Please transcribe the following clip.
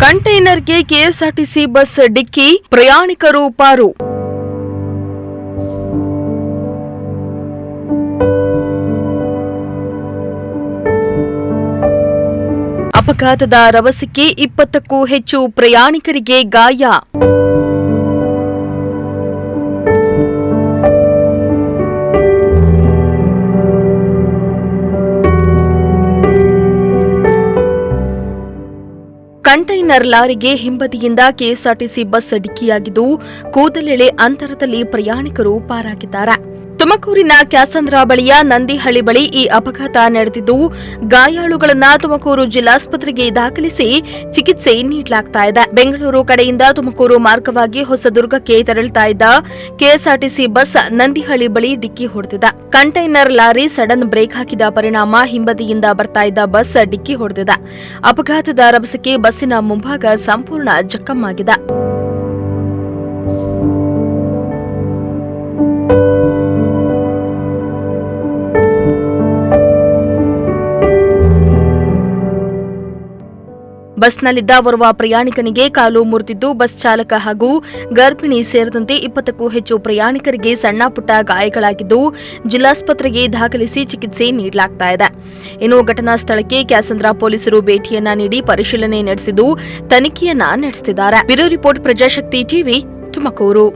ಕಂಟೈನರ್ಗೆ KSRTC bus ಡಿಕ್ಕಿ, ಪ್ರಯಾಣಿಕರು ಪಾರು. ಅಪಘಾತದ ರಭಸಕ್ಕೆ 20ಕ್ಕೂ ಹೆಚ್ಚು ಪ್ರಯಾಣಿಕರಿಗೆ ಗಾಯ. ಕಂಟೈನರ್ ಲಾರಿಗೆ ಹಿಂಬದಿಯಿಂದ ಕೆಎಸ್ಆರ್ಟಿಸಿ ಬಸ್ ಡಿಕ್ಕಿಯಾಗಿದ್ದು, ಕೂದಲೆಳೆ ಅಂತರದಲ್ಲಿ ಪ್ರಯಾಣಿಕರು ಪಾರಾಗಿದ್ದಾರೆ. ತುಮಕೂರಿನ ಕ್ಯಾಸಂದ್ರ ಬಳಿಯ ನಂದಿಹಳ್ಳಿ ಬಳಿ ಈ ಅಪಘಾತ ನಡೆದಿದ್ದು, ಗಾಯಾಳುಗಳನ್ನು ತುಮಕೂರು ಜಿಲ್ಲಾಸ್ಪತ್ರೆಗೆ ದಾಖಲಿಸಿ ಚಿಕಿತ್ಸೆ ನೀಡಲಾಗುತ್ತಿದೆ. ಬೆಂಗಳೂರು ಕಡೆಯಿಂದ ತುಮಕೂರು ಮಾರ್ಗವಾಗಿ ಹೊಸದುರ್ಗಕ್ಕೆ ತೆರಳುತ್ತಾ ಇದ್ದ ಕೆಎಸ್ಆರ್ಟಿಸಿ ಬಸ್ ನಂದಿಹಳ್ಳಿ ಬಳಿ ಡಿಕ್ಕಿ ಹೊಡೆದಿದೆ. ಕಂಟೈನರ್ ಲಾರಿ ಸಡನ್ ಬ್ರೇಕ್ ಹಾಕಿದ ಪರಿಣಾಮ ಹಿಂಬದಿಯಿಂದ ಬರ್ತಾ ಇದ್ದ ಬಸ್ ಡಿಕ್ಕಿ ಹೊಡೆದಿದೆ. ಅಪಘಾತದ ರಭಸಕ್ಕೆ ಬಸ್ಸಿನ ಮುಂಭಾಗ ಸಂಪೂರ್ಣ ಜಖಮ್ಮಾಗಿದೆ. ಬಸ್ನಲ್ಲಿದ್ದ ಓರ್ವ ಪ್ರಯಾಣಿಕನಿಗೆ ಕಾಲು ಮುರಿದಿದ್ದು, ಬಸ್ ಚಾಲಕ ಹಾಗೂ ಗರ್ಭಿಣಿ ಸೇರಿದಂತೆ 20ಕ್ಕೂ ಹೆಚ್ಚು ಪ್ರಯಾಣಿಕರಿಗೆ ಸಣ್ಣಪುಟ್ಟ ಗಾಯಗಳಾಗಿದ್ದು, ಜಿಲ್ಲಾಸ್ಪತ್ರೆಗೆ ದಾಖಲಿಸಿ ಚಿಕಿತ್ಸೆ ನೀಡಲಾಗುತ್ತಿದೆ. ಇನ್ನು ಘಟನಾ ಸ್ಥಳಕ್ಕೆ ಕ್ಯಾಸಂದ್ರ ಪೊಲೀಸರು ಭೇಟಿಯನ್ನ ನೀಡಿ ಪರಿಶೀಲನೆ ನಡೆಸಿದ್ದು, ತನಿಖೆಯನ್ನ ನಡೆಸುತ್ತಿದ್ದಾರೆ. Bureau report, Prajashakti TV, Tumakuru.